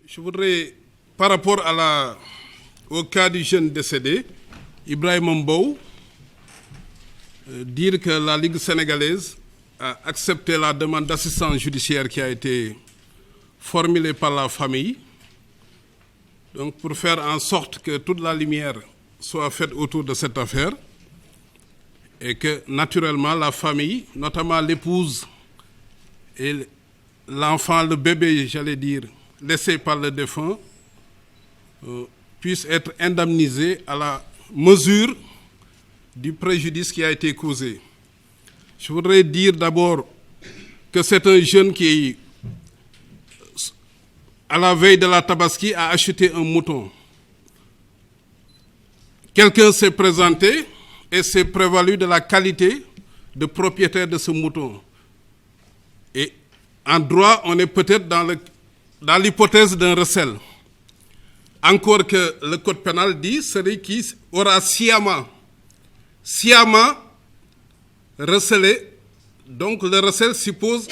Je voudrais, par rapport au cas du jeune décédé, Ibrahima Mbow, dire que la Ligue sénégalaise a accepté la demande d'assistance judiciaire qui a été formulée par la famille, donc pour faire en sorte que toute la lumière soit faite autour de cette affaire et que naturellement la famille, notamment l'épouse et l'enfant, le bébé, j'allais dire, laissé par le défunt, puissent être indemnisés à la mesure du préjudice qui a été causé. Je voudrais dire d'abord que c'est un jeune qui, à la veille de la Tabaski, a acheté un mouton. Quelqu'un s'est présenté et s'est prévalu de la qualité de propriétaire de ce mouton. Et en droit, on est peut-être dans l'hypothèse d'un recel. Encore que le code pénal dit celui qui aura sciemment recelé. Donc le recel suppose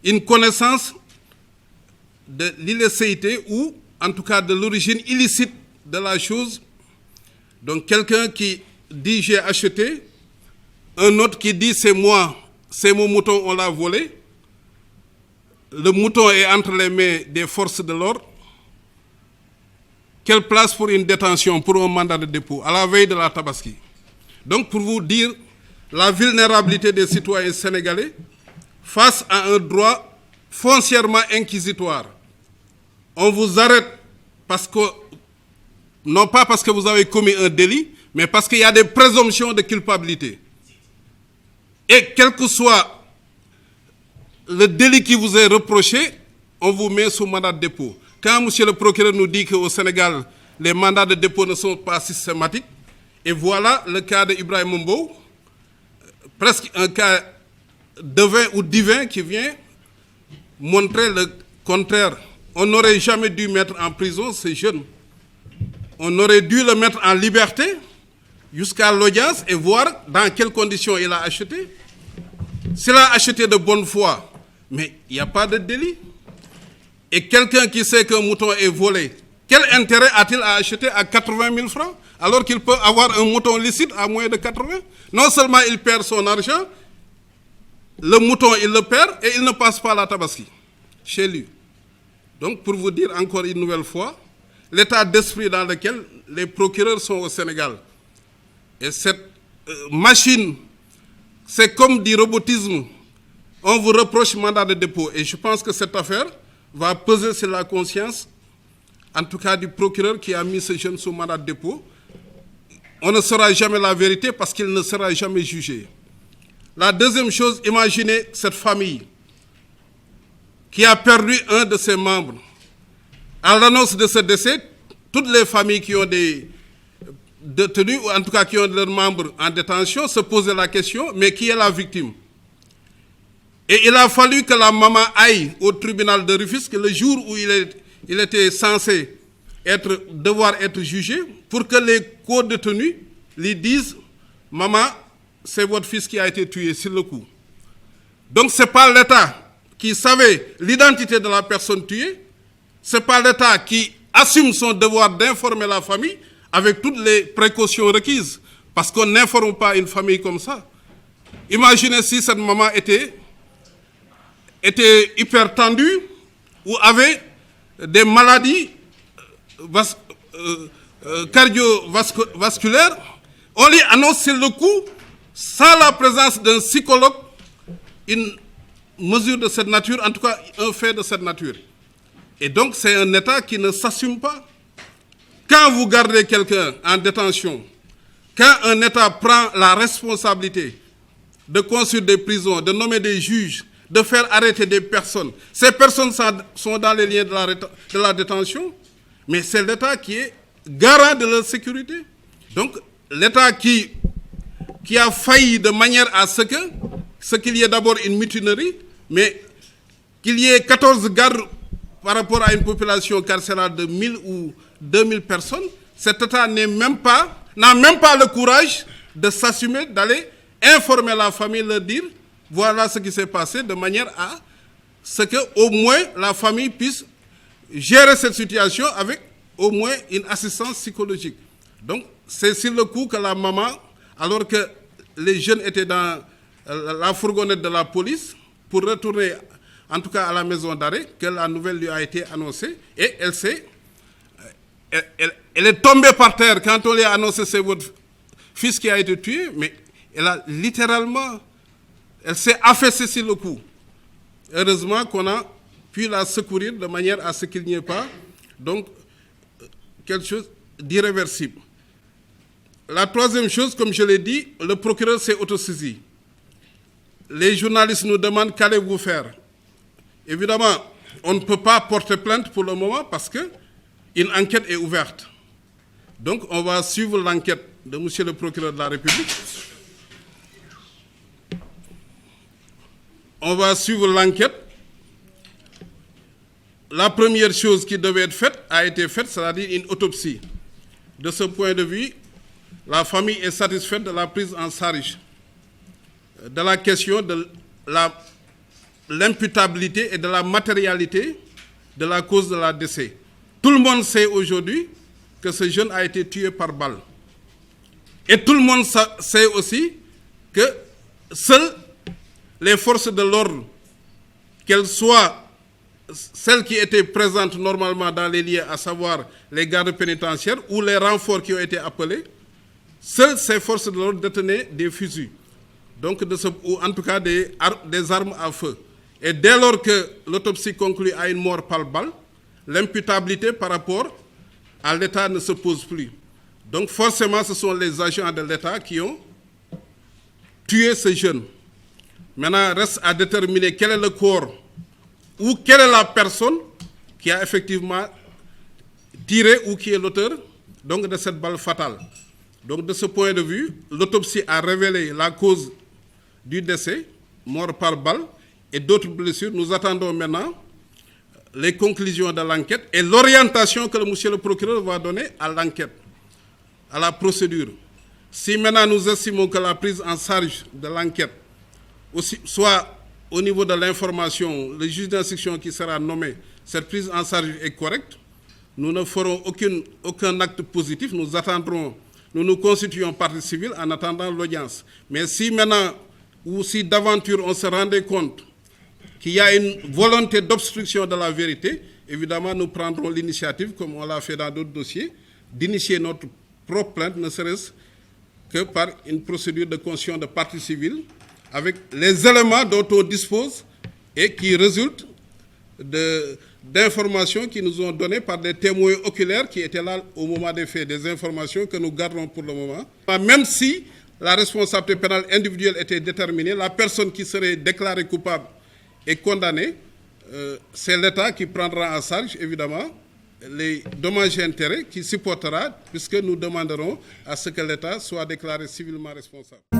une connaissance de l'illicéité ou en tout cas de l'origine illicite de la chose. Donc quelqu'un qui dit j'ai acheté, un autre qui dit c'est moi, c'est mon mouton, on l'a volé. Le mouton est entre les mains des forces de l'ordre. Quelle place pour une détention, pour un mandat de dépôt, à la veille de la Tabaski? Donc pour vous dire la vulnérabilité des citoyens sénégalais face à un droit foncièrement inquisitoire. On vous arrête parce que, non pas parce que vous avez commis un délit, mais parce qu'il y a des présomptions de culpabilité. Et quel que soit le délit qui vous est reproché, on vous met sous mandat de dépôt. Quand monsieur le procureur nous dit qu'au Sénégal, les mandats de dépôt ne sont pas systématiques, et voilà le cas d'Ibrahima Mbow, presque un cas devin ou divin qui vient montrer le contraire. On n'aurait jamais dû mettre en prison ces jeunes. On aurait dû le mettre en liberté jusqu'à l'audience et voir dans quelles conditions il a acheté. S'il a acheté de bonne foi, mais il n'y a pas de délit. Et quelqu'un qui sait qu'un mouton est volé, quel intérêt a-t-il à acheter à 80 000 francs alors qu'il peut avoir un mouton licite à moins de 80? Non seulement il perd son argent, le mouton il le perd et il ne passe pas la Tabaski chez lui. Donc pour vous dire encore une nouvelle fois, l'état d'esprit dans lequel les procureurs sont au Sénégal. Et cette machine, c'est comme du robotisme. On vous reproche mandat de dépôt. Et je pense que cette affaire va peser sur la conscience, en tout cas du procureur qui a mis ce jeune sous mandat de dépôt. On ne saura jamais la vérité parce qu'il ne sera jamais jugé. La deuxième chose, imaginez cette famille qui a perdu un de ses membres. À l'annonce de ce décès, toutes les familles qui ont des détenus, ou en tout cas qui ont leurs membres en détention, se posaient la question, mais qui est la victime? Et il a fallu que la maman aille au tribunal de Rufisque le jour où il était censé devoir être jugé, pour que les co-détenus lui disent « Maman, c'est votre fils qui a été tué sur le coup ». Donc ce n'est pas l'État qui savait l'identité de la personne tuée, ce n'est pas l'État qui assume son devoir d'informer la famille avec toutes les précautions requises, parce qu'on n'informe pas une famille comme ça. Imaginez si cette maman était hyper tendue ou avait des maladies cardiovasculaires, on lui annonce sur le coup, sans la présence d'un psychologue, une mesure de cette nature, en tout cas un fait de cette nature. Et donc c'est un État qui ne s'assume pas. Quand vous gardez quelqu'un en détention, quand un État prend la responsabilité de construire des prisons, de nommer des juges, de faire arrêter des personnes, ces personnes sont dans les liens de la détention, mais c'est l'État qui est garant de leur sécurité. Donc l'État qui a failli de manière à ce qu'il y ait d'abord une mutinerie, mais qu'il y ait 14 gardes par rapport à une population carcérale de 1000 ou 2000 personnes, cet État n'a même pas le courage de s'assumer, d'aller informer la famille, leur dire voilà ce qui s'est passé, de manière à ce qu'au moins la famille puisse gérer cette situation avec au moins une assistance psychologique. Donc, c'est sur le coup que la maman, alors que les jeunes étaient dans la fourgonnette de la police, pour retourner en tout cas à la maison d'arrêt, que la nouvelle lui a été annoncée, et elle est tombée par terre quand on lui a annoncé c'est votre fils qui a été tué, mais elle a littéralement, elle s'est affaissée sur le coup. Heureusement qu'on a pu la secourir de manière à ce qu'il n'y ait pas donc quelque chose d'irréversible. La troisième chose, comme je l'ai dit, le procureur s'est autosaisi. Les journalistes nous demandent qu'allez-vous faire. Évidemment, on ne peut pas porter plainte pour le moment parce qu'une enquête est ouverte. Donc, on va suivre l'enquête de M. le procureur de la République. On va suivre l'enquête. La première chose qui devait être faite a été faite, c'est-à-dire une autopsie. De ce point de vue, la famille est satisfaite de la prise en charge de la question de l'imputabilité et de la matérialité de la cause de la décès. Tout le monde sait aujourd'hui que ce jeune a été tué par balle. Et tout le monde sait aussi que seules les forces de l'ordre, qu'elles soient celles qui étaient présentes normalement dans les lieux, à savoir les gardes pénitentiaires ou les renforts qui ont été appelés, seules ces forces de l'ordre détenaient des fusils, donc ou en tout cas des armes à feu. Et dès lors que l'autopsie conclut à une mort par balle, l'imputabilité par rapport à l'État ne se pose plus. Donc forcément, ce sont les agents de l'État qui ont tué ce jeune. Maintenant, reste à déterminer quel est le corps ou quelle est la personne qui a effectivement tiré ou qui est l'auteur donc, de cette balle fatale. Donc de ce point de vue, l'autopsie a révélé la cause du décès, mort par balle, et d'autres blessures. Nous attendons maintenant les conclusions de l'enquête et l'orientation que monsieur le procureur va donner à l'enquête, à la procédure. Si maintenant nous estimons que la prise en charge de l'enquête, soit au niveau de l'information, le juge d'instruction qui sera nommé, cette prise en charge est correcte, nous ne ferons aucun acte positif, nous attendrons, nous nous constituons partie civile en attendant l'audience. Mais si maintenant, ou si d'aventure on se rendait compte qu'il y a une volonté d'obstruction de la vérité, évidemment nous prendrons l'initiative, comme on l'a fait dans d'autres dossiers, d'initier notre propre plainte, ne serait-ce que par une procédure de constitution de partie civile, avec les éléments dont on dispose et qui résultent d'informations qui nous ont données par des témoins oculaires qui étaient là au moment des faits, des informations que nous garderons pour le moment. Même si la responsabilité pénale individuelle était déterminée, la personne qui serait déclarée coupable et condamnée, c'est l'État qui prendra en charge, évidemment, les dommages et intérêts, qui supportera, puisque nous demanderons à ce que l'État soit déclaré civilement responsable.